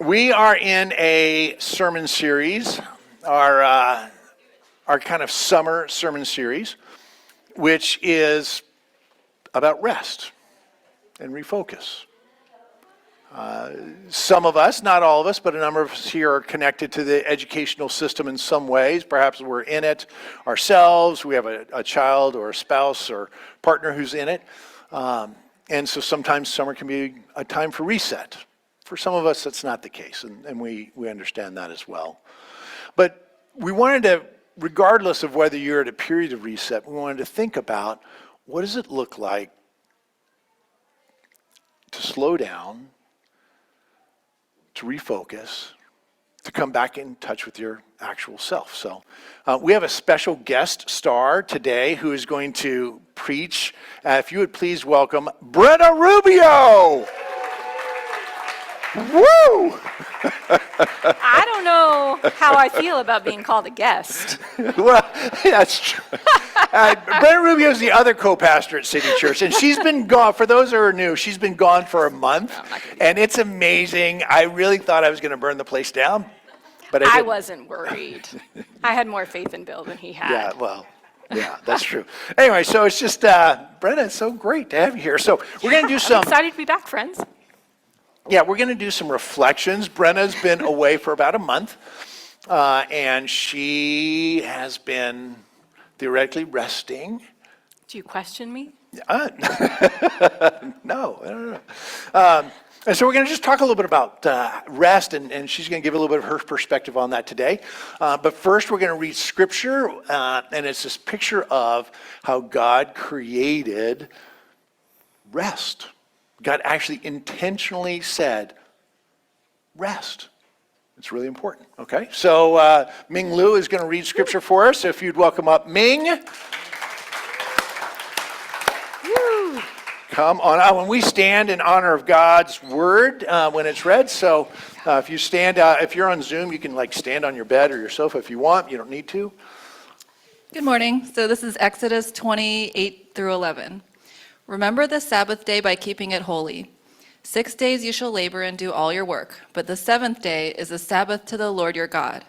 We are in a sermon series, our kind of summer sermon series, which is about rest and refocus. Some of us, not all of us, but a number of us here are connected to the educational system in some ways. Perhaps we're in it ourselves. We have a child or a spouse or partner who's in it. And so sometimes summer can be a time for reset. For some of us, that's not the case, and we understand that as well. But we wanted to, regardless of whether you're at a period of reset, we wanted to think about what does it look like to slow down, to refocus, to come back in touch with your actual self. So we have a special guest star today who is going to preach. If you would please welcome Brenna Rubio. Woo! I don't know how I feel about being called a guest. Well, that's true. Brenna Rubio is the other co-pastor at City Church, and she's been gone, for those who are new, she's been gone for a month, and it's amazing. I really thought I was going to burn the place down, but I wasn't worried. I had more faith in Bill than he had. Yeah, well, yeah, that's true. Anyway, so it's just, Brenna, it's so great to have you here. So we're going to do some... I'm excited to be back, friends. Yeah, we're going to do some reflections. Brenna's been away for about a month, and she has been theoretically resting. Do you question me? No, I don't know. And so we're going to just talk a little bit about rest, and she's going to give a little bit of her perspective on that today. But first, we're going to read Scripture, and it's this picture of how God created rest. God actually intentionally said, rest. It's really important, okay? So Ming Lu is going to read Scripture for us. So if you'd welcome up Ming. Woo. Come on. When we stand in honor of God's word when it's read, so if you stand, if you're on Zoom, you can stand on your bed or your sofa if you want. You don't need to. Good morning. So this is Exodus 28 through 11. Remember the Sabbath day by keeping it holy. 6 days you shall labor and do all your work, but the seventh day is a Sabbath to the Lord your God.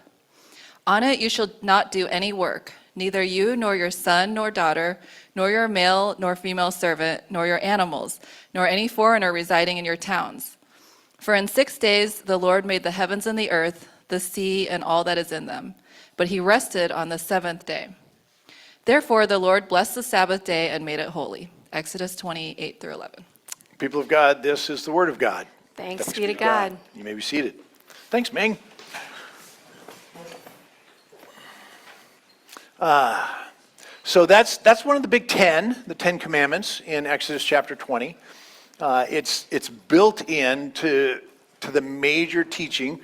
On it you shall not do any work, neither you nor your son nor daughter, nor your male nor female servant, nor your animals, nor any foreigner residing in your towns. For in 6 days the Lord made the heavens and the earth, the sea, and all that is in them. But he rested on the seventh day. Therefore the Lord blessed the Sabbath day and made it holy. Exodus 28 through 11. People of God, this is the word of God. Thanks be to God. You may be seated. Thanks, Ming. So that's one of the big 10, the 10 commandments in Exodus chapter 20. It's built into the major teaching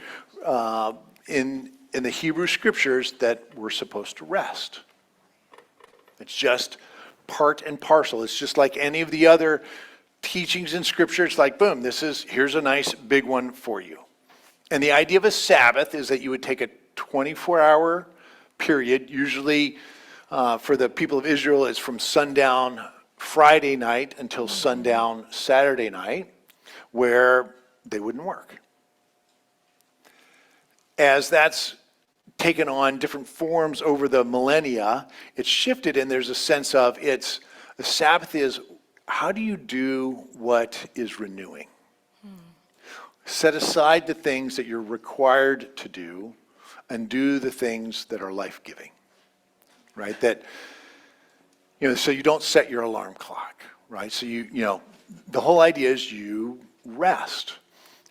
in the Hebrew scriptures that we're supposed to rest. It's just part and parcel. It's just like any of the other teachings in Scripture. It's like, boom, here's a nice big one for you. And the idea of a Sabbath is that you would take a 24-hour period, usually for the people of Israel, it's from sundown Friday night until sundown Saturday night, where they wouldn't work. As that's taken on different forms over the millennia, it's shifted, and there's a sense of the Sabbath is, how do you do what is renewing? Set aside the things that you're required to do and do the things that are life-giving, right? That, so you don't set your alarm clock, right? So the whole idea is you rest.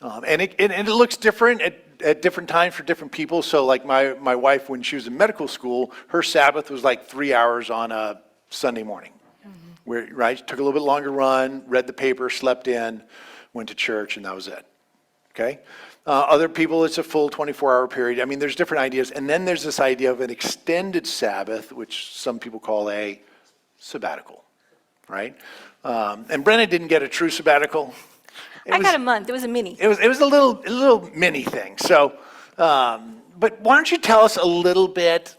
And it looks different at different times for different people. So like my wife, when she was in medical school, her Sabbath was like 3 hours on a Sunday morning. Where, right, took a little bit longer run, read the paper, slept in, went to church, and that was it. Okay? Other people, it's a full 24-hour period. I mean, there's different ideas. And then there's this idea of an extended Sabbath, which some people call a sabbatical, right? And Brenna didn't get a true sabbatical. I got a month. It was a mini. It was a little mini thing. So, but why don't you tell us a little bit,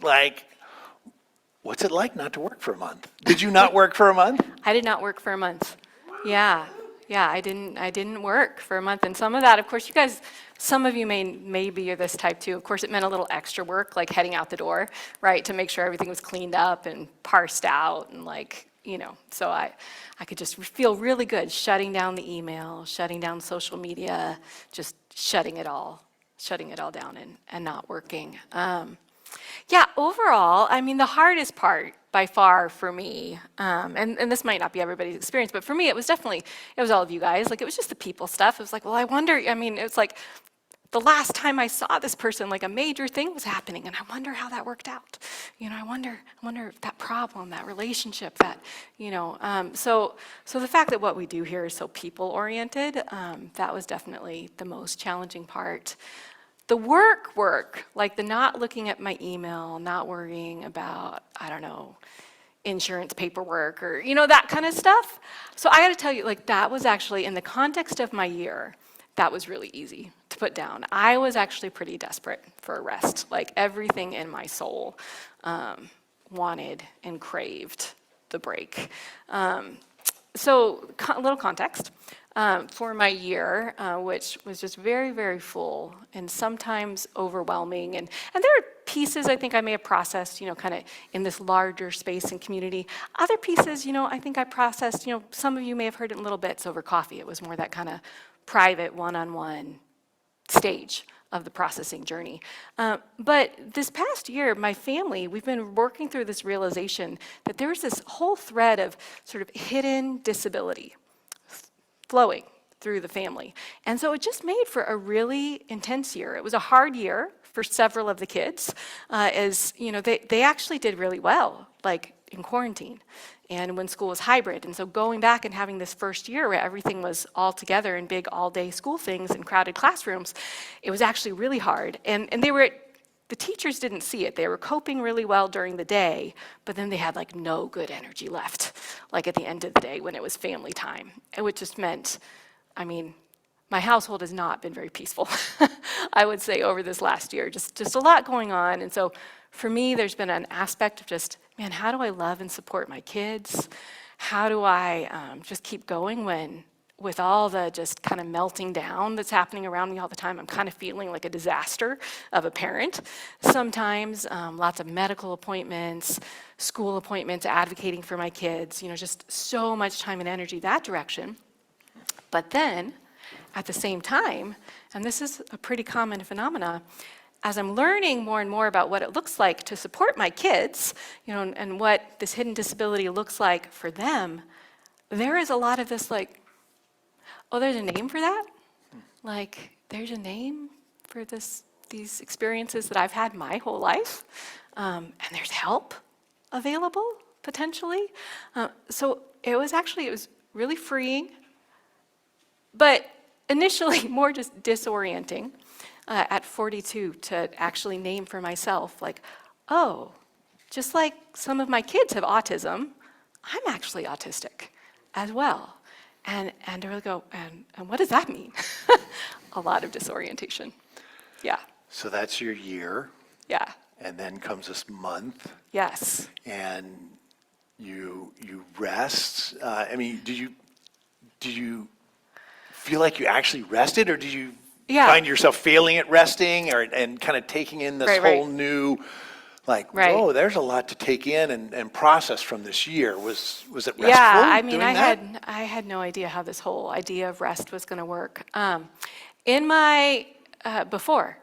what's it like not to work for a month? Did you not work for a month? I did not work for a month. Yeah. Yeah, I didn't work for a month, and some of that, of course, you guys, some of you maybe are this type too. Of course, it meant a little extra work, like heading out the door, right, to make sure everything was cleaned up and parsed out, and like, so I could just feel really good shutting down the email, shutting down social media, just shutting it all down and not working. Yeah, overall, I mean, the hardest part by far for me, and this might not be everybody's experience, but for me, it was all of you guys. Like, it was just the people stuff. It was like, well, I wonder, I mean, it's like the last time I saw this person, like a major thing was happening, and I wonder how that worked out. I wonder if that problem, that relationship, so the fact that what we do here is so people-oriented, that was definitely the most challenging part. The work, like the not looking at my email, not worrying about, I don't know, insurance paperwork or, that kind of stuff. So I got to tell you, like, that was actually, in the context of my year, that was really easy to put down. I was actually pretty desperate for a rest. Like, everything in my soul wanted and craved the break. So a little context. For my year, which was just very, very full and sometimes overwhelming. And there are pieces I think I may have processed, kind of in this larger space and community. Other pieces, I think I processed, some of you may have heard it in little bits over coffee. It was more that kind of private, one-on-one stage of the processing journey. But this past year, my family, we've been working through this realization that there was this whole thread of sort of hidden disability flowing through the family. And so it just made for a really intense year. It was a hard year for several of the kids, as they actually did really well, like in quarantine and when school was hybrid. And so going back and having this first year where everything was all together in big all-day school things and crowded classrooms, it was actually really hard. And the teachers didn't see it. They were coping really well during the day, but then they had like no good energy left, like at the end of the day when it was family time. Which just meant, I mean, my household has not been very peaceful, I would say, over this last year. Just a lot going on. And so for me, there's been an aspect of just, man, how do I love and support my kids? How do I just keep going with all the just kind of melting down that's happening around me all the time? I'm kind of feeling like a disaster of a parent. Sometimes lots of medical appointments, school appointments, advocating for my kids, just so much time and energy that direction. But then, at the same time, and this is a pretty common phenomena, as I'm learning more and more about what it looks like to support my kids, and what this hidden disability looks like for them, there is a lot of this like, oh, there's a name for that? Like, there's a name for these experiences that I've had my whole life, and there's help available, potentially. So it was really freeing, but initially more just disorienting at 42 to actually name for myself, like, oh, just like some of my kids have autism, I'm actually autistic as well. And to really go, and what does that mean? A lot of disorientation. Yeah. So that's your year, Yeah. and then comes this month, Yes. and you rest. I mean, did you feel like you actually rested, or did you Yeah. find yourself failing at resting, and kind of taking in this Right, whole right. new, like, Right. whoa, there's a lot to take in and process from this year. Was it restful? Yeah, I mean, doing that? I had no idea how this whole idea of rest was going to work. In my before,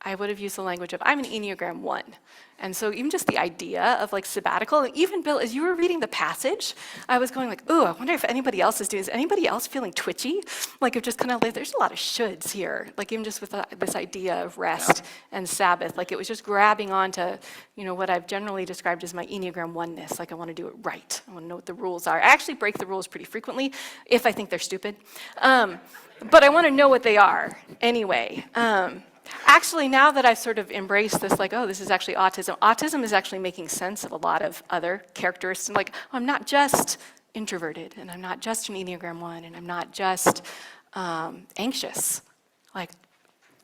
I would have used the language of I'm an Enneagram 1. And so even just the idea of like sabbatical, and even Bill, as you were reading the passage, I was going like, ooh, I wonder if anybody else is doing this. Anybody else feeling twitchy? Like, of just kind of like, there's a lot of shoulds here. Like, even just with this idea of rest and Sabbath, like it was just grabbing onto, what I've generally described as my Enneagram 1-ness. Like, I want to do it right. I want to know what the rules are. I actually break the rules pretty frequently if I think they're stupid. But I want to know what they are anyway. Actually, now that I've sort of embraced this, like, oh, this is actually autism is actually making sense of a lot of other characteristics. Like, oh, I'm not just introverted, and I'm not just an Enneagram 1, and I'm not just anxious. Like,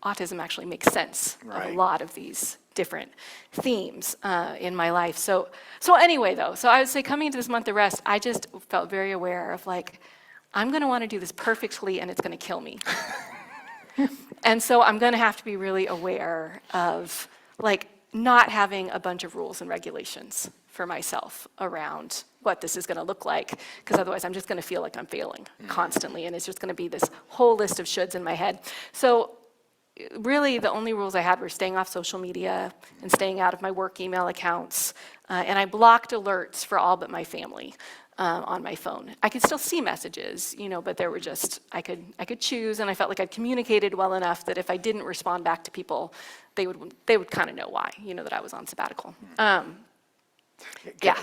autism actually makes sense of a Right. lot of these different themes in my life. So anyway, though, so I would say coming into this month of rest, I just felt very aware of, like, I'm going to want to do this perfectly and it's going to kill me. And so I'm going to have to be really aware of like not having a bunch of rules and regulations for myself around what this is going to look like, because otherwise I'm just going to feel like I'm failing constantly, and it's just going to be this whole list of shoulds in my head. So really the only rules I had were staying off social media and staying out of my work email accounts, and I blocked alerts for all but my family on my phone. I could still see messages, but there were just, I could choose, and I felt like I'd communicated well enough that if I didn't respond back to people, they would kind of know why, that I was on sabbatical. Yeah.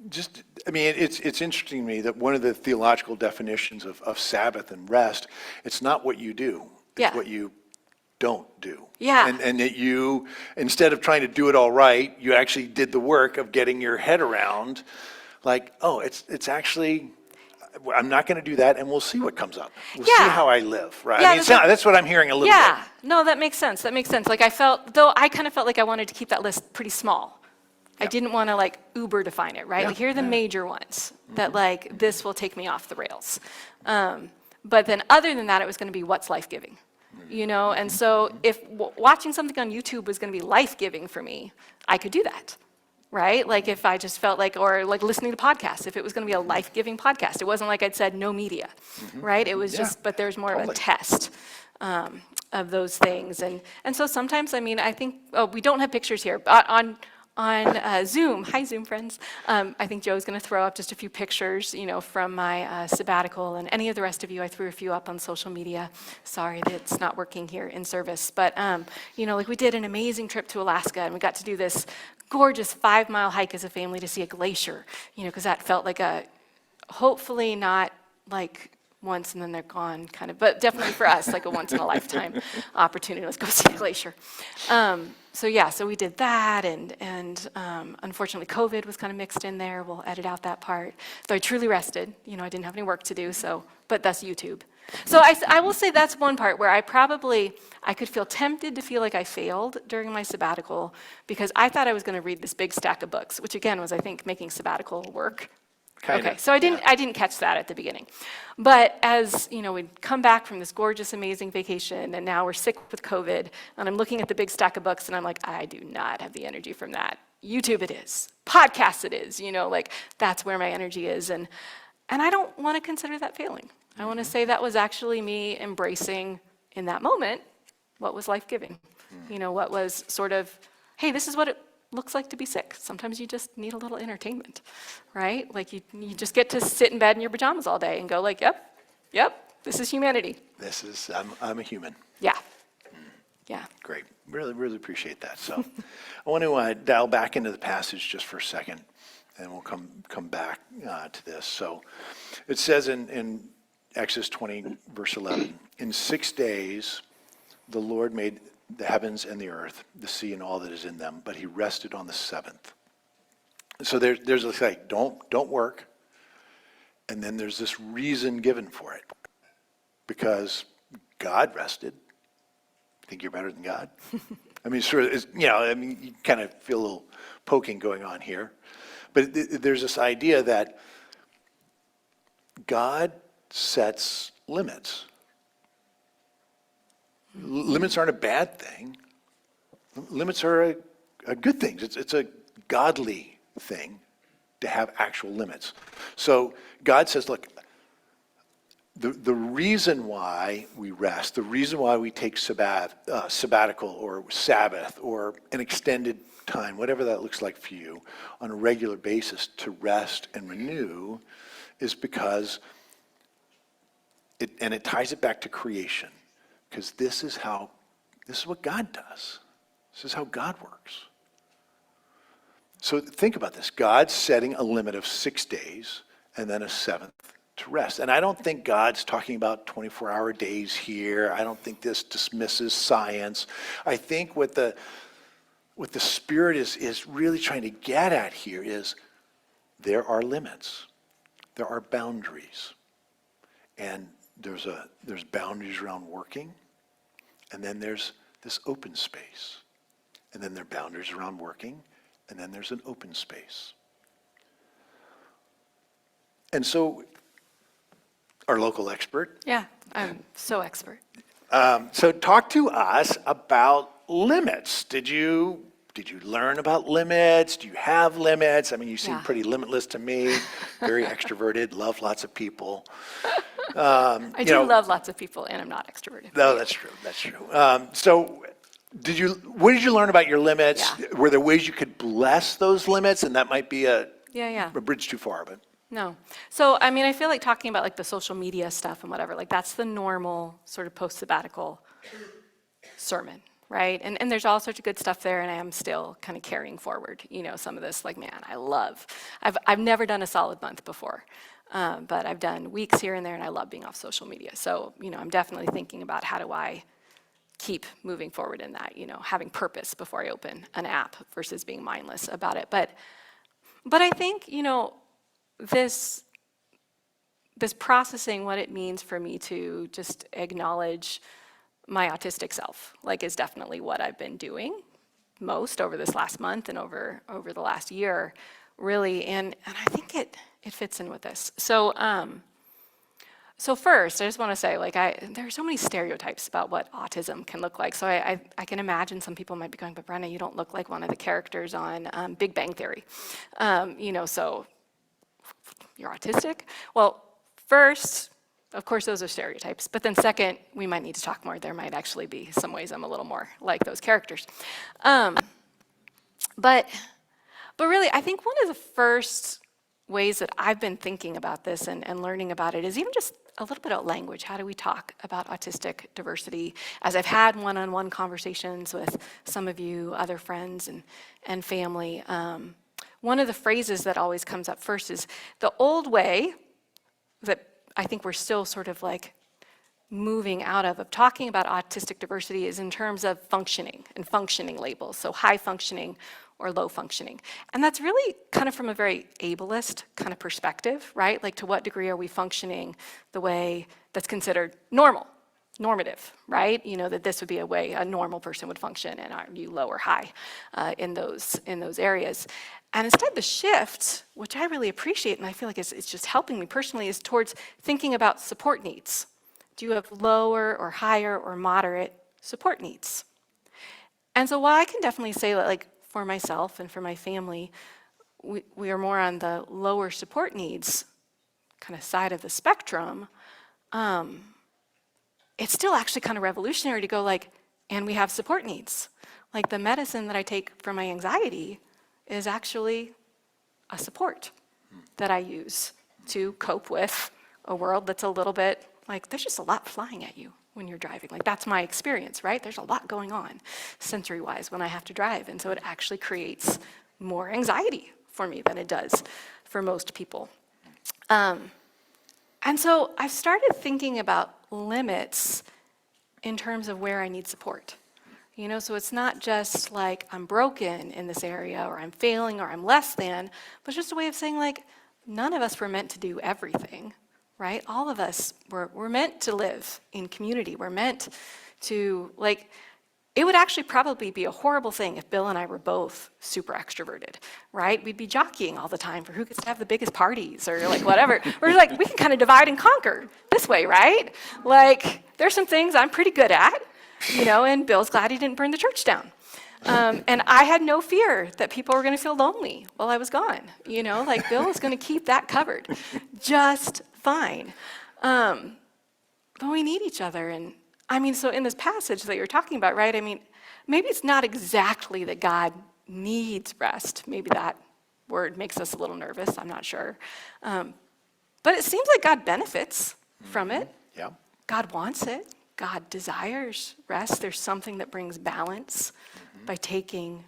It's interesting to me that one of the theological definitions of Sabbath and rest, it's not what you do, it's Yeah. what you don't do. Yeah. And that you, instead of trying to do it all right, you actually did the work of getting your head around, like, oh, it's actually, I'm not going to do that, and we'll see what comes up. We'll see Yeah. how I live, right? Yeah, That's what I'm hearing a little Yeah, bit. no, that makes sense. Like I kind of felt like I wanted to keep that list pretty small. I Yeah. didn't want to like uber define it, right? Yeah, Like here are the yeah. major ones that like this will take me off the rails. But then other than that, it was going to be what's life-giving, And so if watching something on YouTube was going to be life-giving for me, I could do that. Right? Like if I just felt like, or like listening to podcasts, if it was going to be a life-giving podcast, it wasn't like I'd said no media, right? It was Yeah, just, but there's more of a totally. test of those things. And so sometimes, I think, we don't have pictures here, but on Zoom, hi Zoom friends, I think Joe's going to throw up just a few pictures, from my sabbatical, and any of the rest of you, I threw a few up on social media. Sorry that it's not working here in service, but like we did an amazing trip to Alaska, and we got to do this gorgeous 5-mile hike as a family to see a glacier, because that felt like a, hopefully not like once and then they're gone kind of, but definitely for us, like a once in a lifetime opportunity. Let's go see a glacier. So we did that, and unfortunately COVID was kind of mixed in there. We'll edit out that part. So I truly rested. I didn't have any work to do, but that's YouTube. So I will say that's one part where I could feel tempted to feel like I failed during my sabbatical because I thought I was going to read this big stack of books, which again was, I think, making sabbatical work. Kinda, Okay, so I didn't catch that at the beginning. But as, we'd come back from this gorgeous, amazing vacation, and now we're sick with COVID, and I'm looking at the big stack of books, and I'm like, I do not have the energy from that. YouTube it is. Podcasts it is, like that's where my energy is. And I don't want to consider that failing. I want to say that was actually me embracing, in that moment, what was life-giving. What was sort of, hey, this is what it looks like to be sick. Sometimes you just need a little entertainment, right? Like you just get to sit in bed in your pajamas all day and go like, yep, this is humanity. I'm a human. Yeah, yeah. Great. Really, really appreciate that. So I want to dial back into the passage just for a second, and we'll come back to this. So it says in Exodus 20, verse 11, in 6 days the Lord made the heavens and the earth, the sea and all that is in them, but he rested on the seventh. So there's this like, don't work, and then there's this reason given for it, because God rested. Think you're better than God? Sort of, you kind of feel a little poking going on here, but there's this idea that God sets limits. Limits aren't a bad thing. Limits are a good thing. It's a godly thing to have actual limits. So God says, look, the reason why we rest, the reason why we take sabbatical or Sabbath or an extended time, whatever that looks like for you, on a regular basis to rest and renew is because it ties it back to creation. Because this is what God does. This is how God works. So think about this. God's setting a limit of 6 days and then a seventh to rest. And I don't think God's talking about 24-hour days here. I don't think this dismisses science. I think what the Spirit is really trying to get at here is there are limits. There are boundaries. And there's boundaries around working, and then there's this open space. And then there are boundaries around working, and then there's an open space. And so our local expert. Yeah, I'm so expert. So talk to us about limits. Did you learn about limits? Do you have limits? I mean, you seem Yeah. pretty limitless to me, very extroverted, love lots of people. I do love lots of people, and I'm not extroverted. No, that's true, that's true. So what did you learn about your limits? Yeah. Were there ways you could bless those limits? And that might be a Yeah. bridge too far, but. No. So, I mean, I feel like talking about like the social media stuff and whatever, like that's the normal sort of post-sabbatical sermon, right? And there's all sorts of good stuff there, and I am still kind of carrying forward, some of this, like, man, I've never done a solid month before, but I've done weeks here and there, and I love being off social media. So, I'm definitely thinking about how do I keep moving forward in that, having purpose before I open an app versus being mindless about it. But I think, this processing what it means for me to just acknowledge my autistic self, like, is definitely what I've been doing most over this last month and over the last year, really, and I think it fits in with this. So first, I just want to say, like, there are so many stereotypes about what autism can look like. So I can imagine some people might be going, but Brenna, you don't look like one of the characters on Big Bang Theory, so you're autistic? Well, first, of course, those are stereotypes. But then second, we might need to talk more. There might actually be some ways I'm a little more like those characters. But really, I think one of the first ways that I've been thinking about this and learning about it is even just a little bit of language. How do we talk about autistic diversity? As I've had one-on-one conversations with some of you, other friends and family, one of the phrases that always comes up first is the old way that I think we're still sort of like moving out of talking about autistic diversity is in terms of functioning and functioning labels, so high functioning or low functioning. And that's really kind of from a very ableist kind of perspective, right? Like, to what degree are we functioning the way that's considered normative, right? That this would be a way a normal person would function, and are you low or high in those areas? And instead, the shift, which I really appreciate, and I feel like it's just helping me personally, is towards thinking about support needs. Do you have lower or higher or moderate support needs? And so while I can definitely say that, like, for myself and for my family, we are more on the lower support needs kind of side of the spectrum, it's still actually kind of revolutionary to go, like, and we have support needs. Like, the medicine that I take for my anxiety is actually a support that I use to cope with a world that's a little bit like, there's just a lot flying at you when you're driving. Like, that's my experience, right? There's a lot going on sensory-wise when I have to drive. And so it actually creates more anxiety for me than it does for most people. And so I've started thinking about limits in terms of where I need support. So it's not just like I'm broken in this area, or I'm failing, or I'm less than, but just a way of saying, like, none of us were meant to do everything, right? All of us were meant to live in community. We're meant to, like, it would actually probably be a horrible thing if Bill and I were both super extroverted, right? We'd be jockeying all the time for who gets to have the biggest parties, or like whatever. We're like, we can kind of divide and conquer this way, right? Like, there's some things I'm pretty good at, and Bill's glad he didn't burn the church down. And I had no fear that people were going to feel lonely while I was gone. Like, Bill is going to keep that covered just fine. But we need each other. And I mean, so in this passage that you're talking about, right? I mean, maybe it's not exactly that God needs rest. Maybe that word makes us a little nervous. I'm not sure. But it seems like God benefits from it. Yeah. God wants it. God desires rest. There's something that brings balance by taking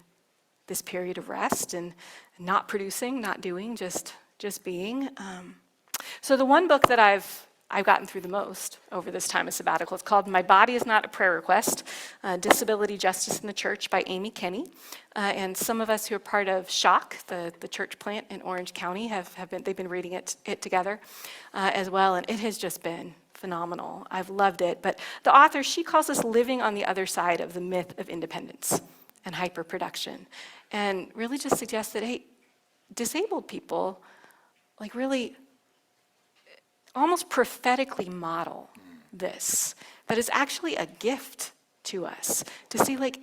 this period of rest and not producing, not doing, just being. So the one book that I've gotten through the most over this time of sabbatical, it's called My Body is Not a Prayer Request, Disability Justice in the Church by Amy Kenny. And some of us who are part of Shock, the church plant in Orange County, they've been reading it together as well, and it has just been phenomenal. I've loved it. But the author, she calls us living on the other side of the myth of independence and hyperproduction, and really just suggests that, hey, disabled people, like, really, almost prophetically model this, that is actually a gift to us to see, like,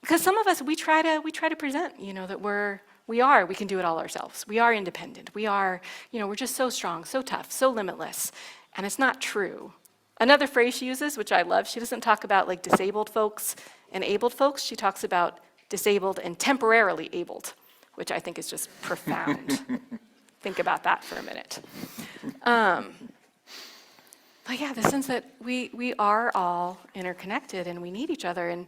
because some of us, we try to present, that we can do it all ourselves. We are independent. We are, we're just so strong, so tough, so limitless. And it's not true. Another phrase she uses, which I love, she doesn't talk about like disabled folks and abled folks. She talks about disabled and temporarily abled, which I think is just profound. Think about that for a minute. But yeah, the sense that we are all interconnected and we need each other.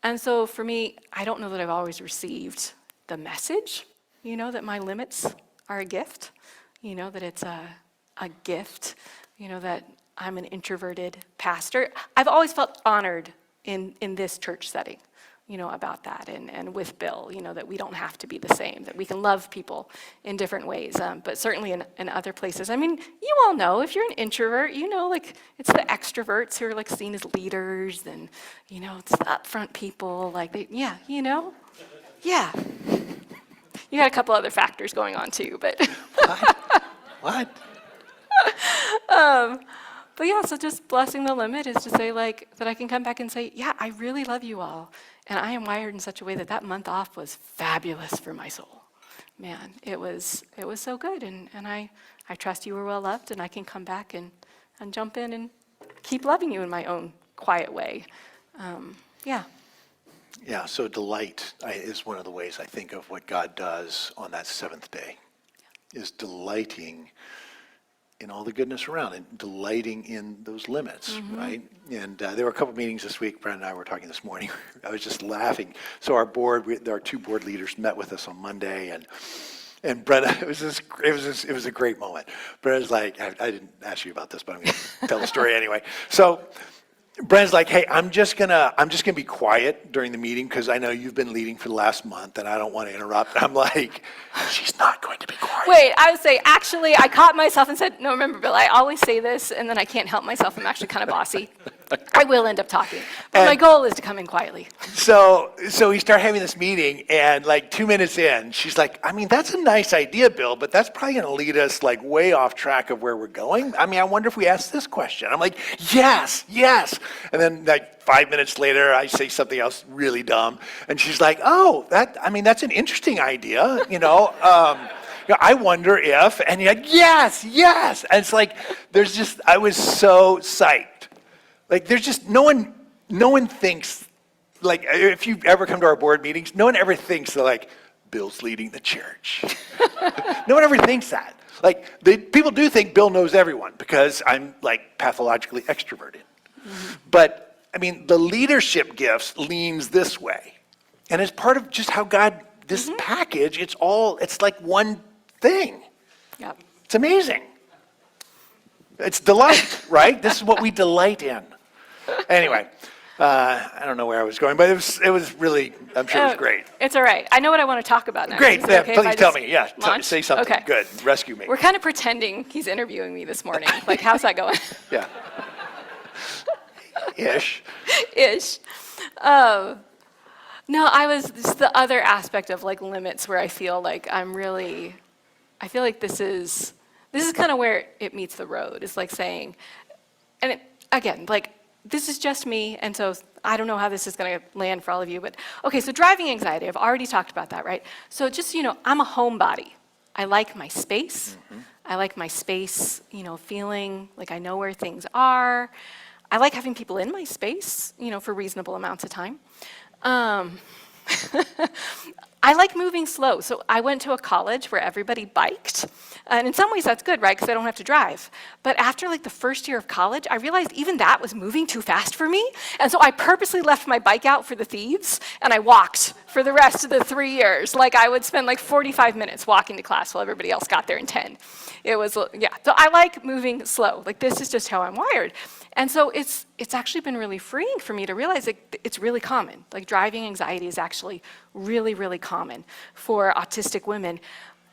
And so for me, I don't know that I've always received the message, that my limits are a gift, that it's a gift, that I'm an introverted pastor. I've always felt honored in this church setting, about that, and with Bill, that we don't have to be the same, that we can love people in different ways, but certainly in other places. I mean, you all know, if you're an introvert, like, it's the extroverts who are, like, seen as leaders, and, it's the upfront people, like, yeah. Yeah. You had a couple other factors going on, too, but... What? But yeah, so just blessing the limit is to say, like, that I can come back and say, yeah, I really love you all. And I am wired in such a way that month off was fabulous for my soul. Man, it was so good. And I trust you were well loved, and I can come back and jump in and keep loving you in my own quiet way. Yeah. Yeah, so delight is one of the ways I think of what God does on that seventh day, is delighting in all the goodness around and delighting in those limits, right? And there were a couple meetings this week. Brenna and I were talking this morning. I was just laughing. So our two board leaders met with us on Monday, and Brenna, it was a great moment. Brenna's like, I didn't ask you about this, but I'm going to tell the story anyway. So Brenna's like, hey, I'm just gonna be quiet during the meeting because I know you've been leading for the last month and I don't want to interrupt. And I'm like, she's not going to be quiet. Wait, I would say, actually, I caught myself and said, no, remember, Bill, I always say this, and then I can't help myself. I'm actually kind of bossy. I will end up talking. But my goal is to come in quietly. So we start having this meeting, and like 2 minutes in, she's like, I mean, that's a nice idea, Bill, but that's probably going to lead us like way off track of where we're going. I mean, I wonder if we ask this question. I'm like, yes. And then like 5 minutes later, I say something else really dumb, and she's like, oh, that's an interesting idea, I wonder if, and you're like, yes. And it's like, I was so psyched. Like, there's just no one thinks, like, if you've ever come to our board meetings, no one ever thinks that, like, Bill's leading the church. No one ever thinks that. Like, people do think Bill knows everyone because I'm, like, pathologically extroverted. But, I mean, the leadership gifts leans this way. And it's part of just how God, this package, it's like one thing. Yep. It's amazing. It's delight, right? This is what we delight in. Anyway, I don't know where I was going, but it was really, I'm sure it was great. It's all right. I know what I want to talk about now. Great, Is it yeah, okay if I please tell just me. Yeah, launch? say something. Okay. Good, rescue me. We're kind of pretending he's interviewing me this morning. Like, how's that going? Yeah. Ish. Ish. No, it's the other aspect of like limits where I feel like this is kind of where it meets the road. It's like saying, and again, like, this is just me, and so I don't know how this is going to land for all of you, but okay, so driving anxiety, I've already talked about that, right? So just, I'm a homebody. I like my space. I like my space, feeling like I know where things are. I like having people in my space, for reasonable amounts of time. I like moving slow. So I went to a college where everybody biked. And in some ways that's good, right? Because I don't have to drive. But after like the first year of college, I realized even that was moving too fast for me. And so I purposely left my bike out for the thieves, and I walked for the rest of the 3 years. Like, I would spend like 45 minutes walking to class while everybody else got there in 10. It was, yeah. So I like moving slow. Like, this is just how I'm wired. And so it's actually been really freeing for me to realize that it's really common. Like, driving anxiety is actually really, really common for autistic women.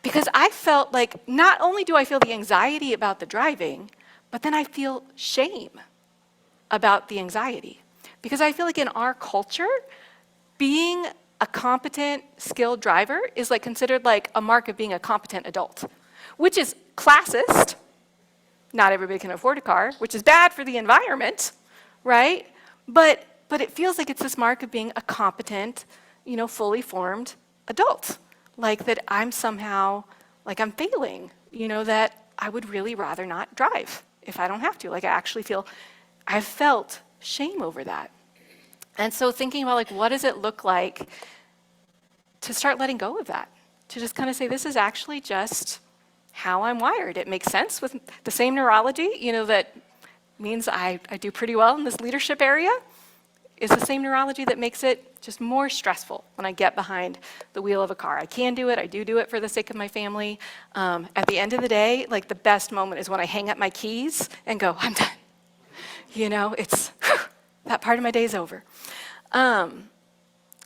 Because I felt like not only do I feel the anxiety about the driving, but then I feel shame about the anxiety. Because I feel like in our culture, being a competent, skilled driver is like considered like a mark of being a competent adult, which is classist Not everybody can afford a car, which is bad for the environment, right? But it feels like it's this mark of being a competent, fully formed adult. Like that I'm somehow, like I'm failing, that I would really rather not drive if I don't have to. Like I've felt shame over that. And so thinking about like, what does it look like to start letting go of that? To just kind of say, this is actually just how I'm wired. It makes sense with the same neurology, that means I do pretty well in this leadership area, is the same neurology that makes it just more stressful when I get behind the wheel of a car. I can do it. I do it for the sake of my family. At the end of the day, like the best moment is when I hang up my keys and go, I'm done. It's that part of my day is over.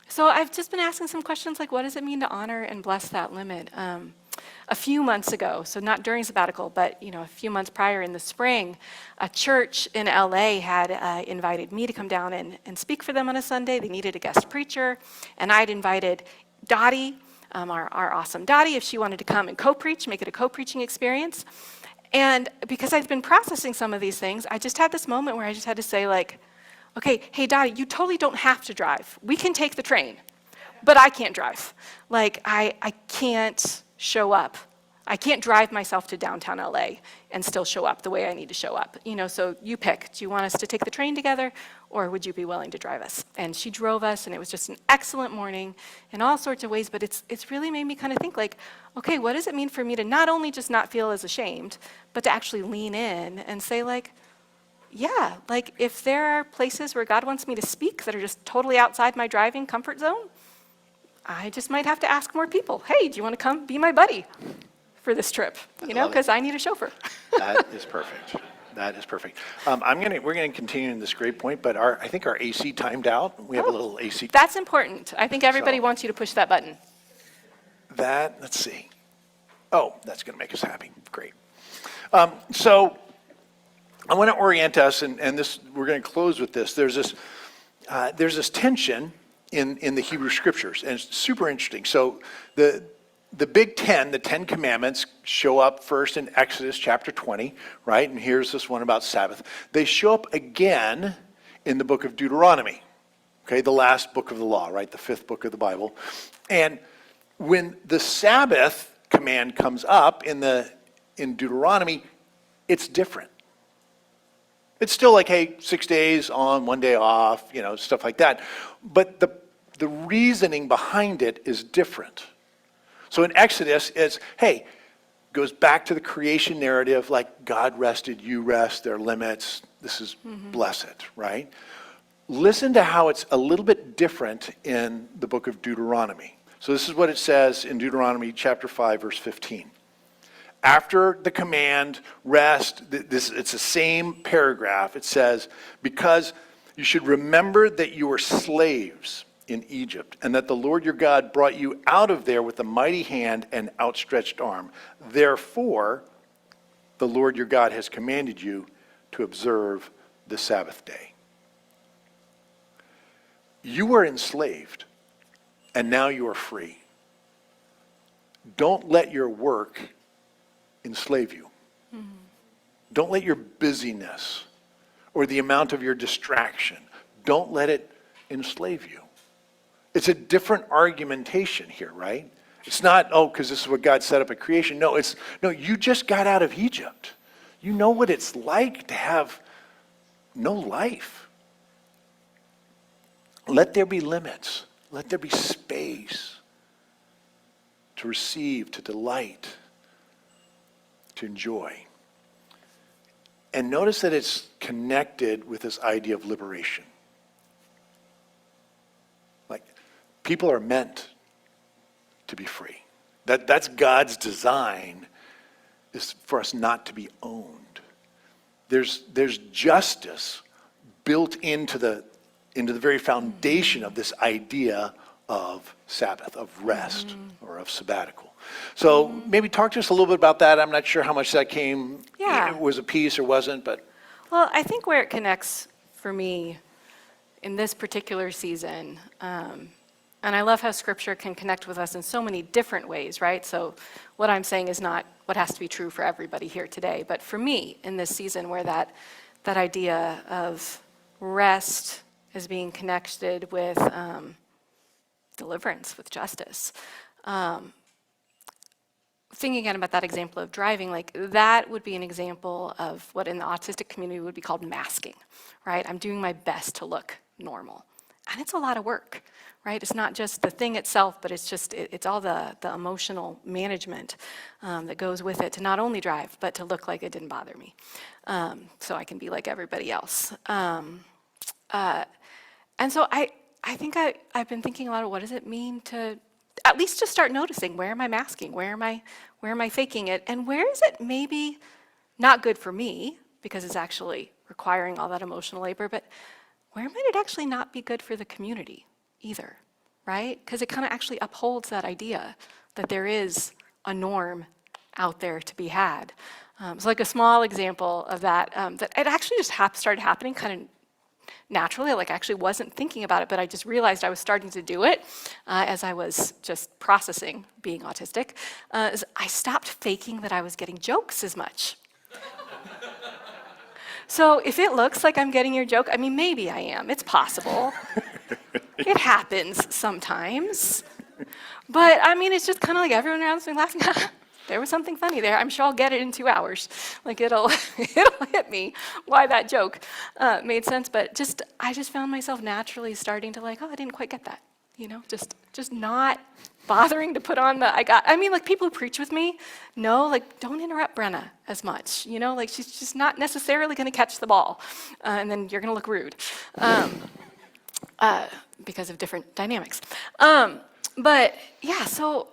So I've just been asking some questions like, what does it mean to honor and bless that limit? A few months ago, so not during sabbatical, but a few months prior in the spring, a church in LA had invited me to come down and speak for them on a Sunday. They needed a guest preacher, and I'd invited Dottie, our awesome Dottie, if she wanted to come and co-preach, make it a co-preaching experience. And because I've been processing some of these things, I just had this moment where I just had to say like, okay, hey Dottie, you totally don't have to drive. We can take the train, but I can't drive. Like I can't show up. I can't drive myself to downtown LA and still show up the way I need to show up. So you pick. Do you want us to take the train together, or would you be willing to drive us? And she drove us, and it was just an excellent morning in all sorts of ways, but it's really made me kind of think like, okay, what does it mean for me to not only just not feel as ashamed, but to actually lean in and say like, yeah, like if there are places where God wants me to speak that are just totally outside my driving comfort zone, I just might have to ask more people, hey, do you want to come be my buddy for this trip? Because I need a chauffeur. That is perfect. That is perfect. We're gonna continue in this great point, but I think our AC timed out. We have a little AC. That's important. I think everybody So- wants you to push that button. Let's see. Oh, that's gonna make us happy. Great. So I want to orient us, and this we're going to close with this. There's this tension in the Hebrew Scriptures, and it's super interesting. So the Big Ten, the Ten Commandments, show up first in Exodus chapter 20, right? And here's this one about Sabbath. They show up again in the book of Deuteronomy, okay, the last book of the law, right, the fifth book of the Bible. And when the Sabbath command comes up in Deuteronomy, it's different. It's still like, hey, 6 days on, 1 day off, stuff like that. But the reasoning behind it is different. So in Exodus, it's, hey, goes back to the creation narrative, like God rested, you rest, there are limits, this is blessed, right? Listen to how it's a little bit different in the book of Deuteronomy. So this is what it says in Deuteronomy chapter 5, verse 15. After the command, rest, it's the same paragraph. It says, because you should remember that you were slaves in Egypt, and that the Lord your God brought you out of there with a mighty hand and outstretched arm. Therefore, the Lord your God has commanded you to observe the Sabbath day. You were enslaved, and now you are free. Don't let your work enslave you. Don't let your busyness or the amount of your distraction, don't let it enslave you. It's a different argumentation here, right? It's not, because this is what God set up at creation. No, you just got out of Egypt. You know what it's like to have no life. Let there be limits. Let there be space to receive, to delight, to enjoy. And notice that it's connected with this idea of liberation. Like, people are meant to be free. That's God's design, is for us not to be owned. There's justice built into the very foundation of this idea of Sabbath, of rest, or of sabbatical. So maybe talk to us a little bit about that. I'm not sure how much that came, Yeah. it was a piece or wasn't, but. Well, I think where it connects for me in this particular season And I love how scripture can connect with us in so many different ways, right? So what I'm saying is not what has to be true for everybody here today, but for me in this season where that idea of rest is being connected with deliverance, with justice. Thinking again about that example of driving, like that would be an example of what in the autistic community would be called masking, right? I'm doing my best to look normal. And it's a lot of work, right? It's not just the thing itself, but it's all the emotional management that goes with it to not only drive, but to look like it didn't bother me. So I can be like everybody else. And so I think I've been thinking a lot of what does it mean to at least just start noticing, where am I masking? Where am I faking it? And where is it maybe not good for me because it's actually requiring all that emotional labor, but where might it actually not be good for the community either, right? Because it kind of actually upholds that idea that there is a norm out there to be had. So like a small example of that, that it actually just started happening kind of naturally, like I actually wasn't thinking about it, but I just realized I was starting to do it as I was just processing being autistic, is I stopped faking that I was getting jokes as much. So if it looks like I'm getting your joke, I mean, maybe I am, it's possible. It happens sometimes. But I mean, it's just kind of like everyone around me laughing, there was something funny there. I'm sure I'll get it in 2 hours. Like it'll hit me why that joke made sense. But I just found myself naturally starting to like, oh, I didn't quite get that. You know, just not bothering to put on I mean, like people who preach with me know, like, don't interrupt Brenna as much. You know, like she's just not necessarily going to catch the ball. And then you're going to look rude because of different dynamics. But yeah, so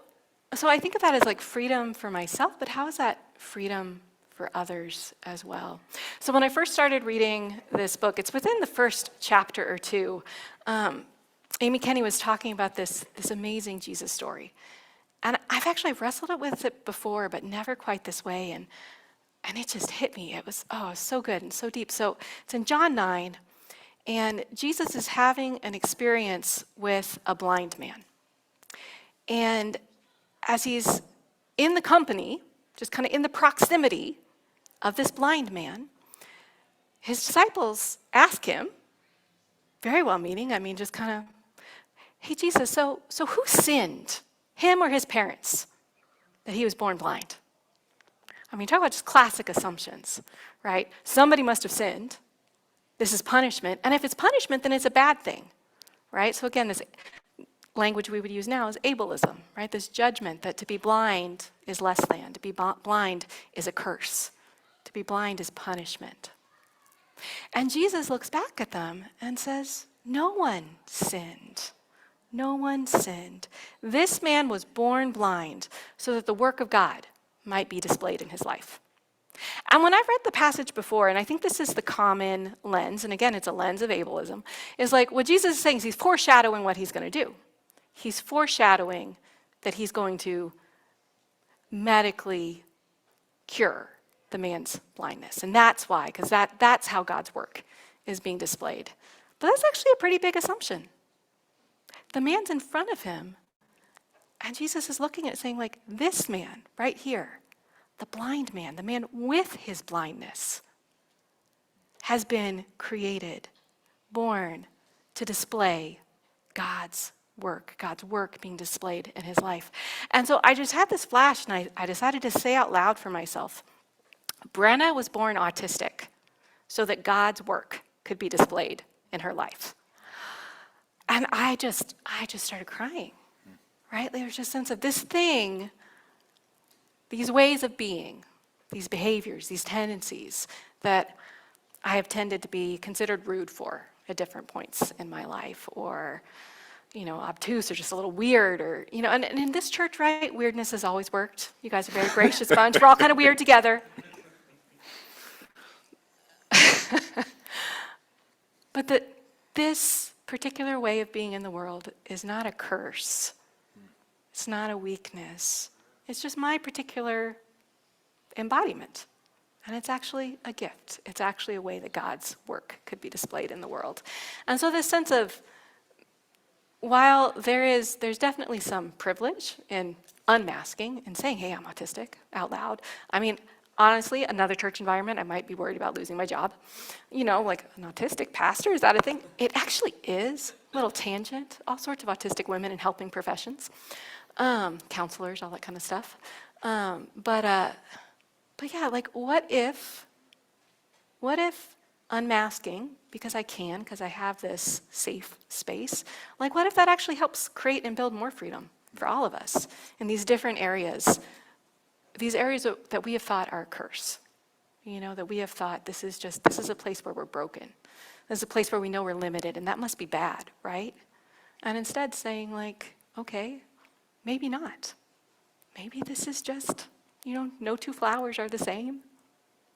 I think of that as like freedom for myself, but how is that freedom for others as well? So when I first started reading this book, it's within the first chapter or two, Amy Kenny was talking about this amazing Jesus story. And I've wrestled with it before, but never quite this way. And it just hit me. It was so good and so deep. So it's in John 9, and Jesus is having an experience with a blind man. And as he's in the company, just kind of in the proximity of this blind man, his disciples ask him, very well-meaning, I mean, just kind of, hey, Jesus, so who sinned, him or his parents, that he was born blind? I mean, talk about just classic assumptions, right? Somebody must have sinned. This is punishment. And if it's punishment, then it's a bad thing, right? So again, this language we would use now is ableism, right? This judgment that to be blind is less than, to be blind is a curse, to be blind is punishment. And Jesus looks back at them and says, no one sinned. No one sinned. This man was born blind so that the work of God might be displayed in his life. And when I've read the passage before, and I think this is the common lens, and again, it's a lens of ableism, is like what Jesus is saying is he's foreshadowing what he's going to do. He's foreshadowing that he's going to medically cure the man's blindness. And that's why, because that's how God's work is being displayed. But that's actually a pretty big assumption. The man's in front of him, and Jesus is looking at it saying, like, this man right here, the blind man, the man with his blindness, has been created, born to display God's work being displayed in his life. And so I just had this flash, and I decided to say out loud for myself, Brenna was born autistic so that God's work could be displayed in her life. And I just started crying, right? There was just a sense of this thing, these ways of being, these behaviors, these tendencies that I have tended to be considered rude for at different points in my life, or obtuse, or just a little weird, or, and in this church, right, weirdness has always worked. You guys are a very gracious bunch. We're all kind of weird together. But this particular way of being in the world is not a curse. It's not a weakness. It's just my particular embodiment. And it's actually a gift. It's actually a way that God's work could be displayed in the world. And so this sense of while there's definitely some privilege in unmasking and saying, hey, I'm autistic out loud. I mean, honestly, another church environment, I might be worried about losing my job. Like an autistic pastor, is that a thing? It actually is. Little tangent, all sorts of autistic women in helping professions, counselors, all that kind of stuff. But yeah, like what if unmasking, because I have this safe space, like what if that actually helps create and build more freedom for all of us in these different areas, these areas that we have thought are a curse, that we have thought this is a place where we're broken. This is a place where we know we're limited, and that must be bad, right? And instead saying like, okay, maybe not. Maybe this is just, no two flowers are the same.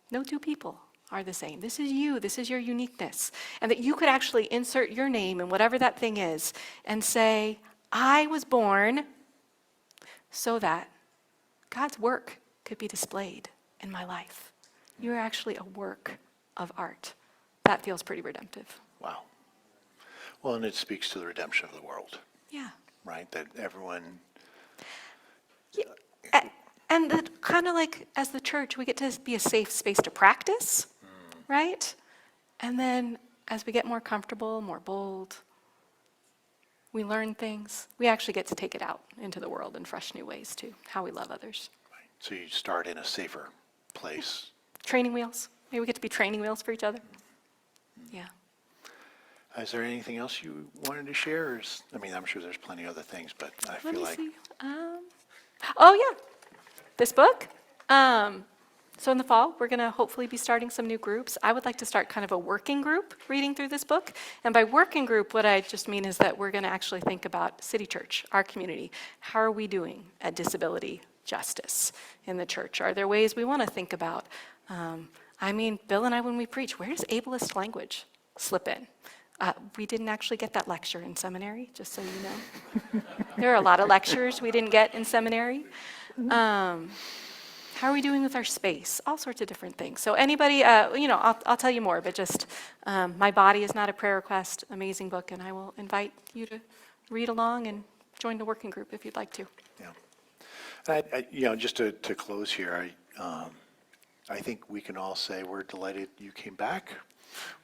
No two people are the same. This is you. This is your uniqueness. And that you could actually insert your name in whatever that thing is and say, I was born so that God's work could be displayed in my life. You're actually a work of art. That feels pretty redemptive. Wow. Well, and it speaks to the redemption of the world, Yeah. right? That everyone, And that kind of like, as the church, we get to be a safe space to practice, right? And then as we get more comfortable, more bold, we learn things, we actually get to take it out into the world in fresh new ways too, how we love others. so you start in a safer place. Training wheels. Maybe we get to be training wheels for each other. Yeah. Is there anything else you wanted to share? I'm sure there's plenty of other things, but I Let feel me like, see. Oh, yeah. This book. So in the fall, we're going to hopefully be starting some new groups. I would like to start kind of a working group reading through this book. And by working group, what I just mean is that we're going to actually think about City Church, our community. How are we doing at disability justice in the church? Are there ways we want to think about? Bill and I, when we preach, where does ableist language slip in? We didn't actually get that lecture in seminary, just so you know. There are a lot of lectures we didn't get in seminary. How are we doing with our space? All sorts of different things. So anybody, I'll tell you more, but just My Body is Not a Prayer Request, amazing book, and I will invite you to read along and join the working group if you'd like to. yeah. Just to close here, I think we can all say we're delighted you came back.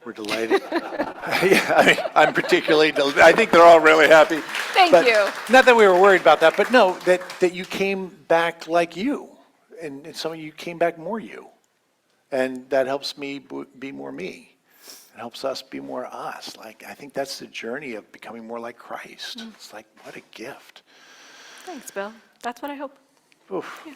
We're delighted. Yeah, I'm particularly delighted. I think they're all really happy. Thank you. Not that we were worried about that, but no, that you came back like you. And some of you came back more you. And that helps me be more me. It helps us be more us. I think that's the journey of becoming more like Christ. It's like, what a gift. Thanks, Bill. That's what I hope. Oof. Yeah.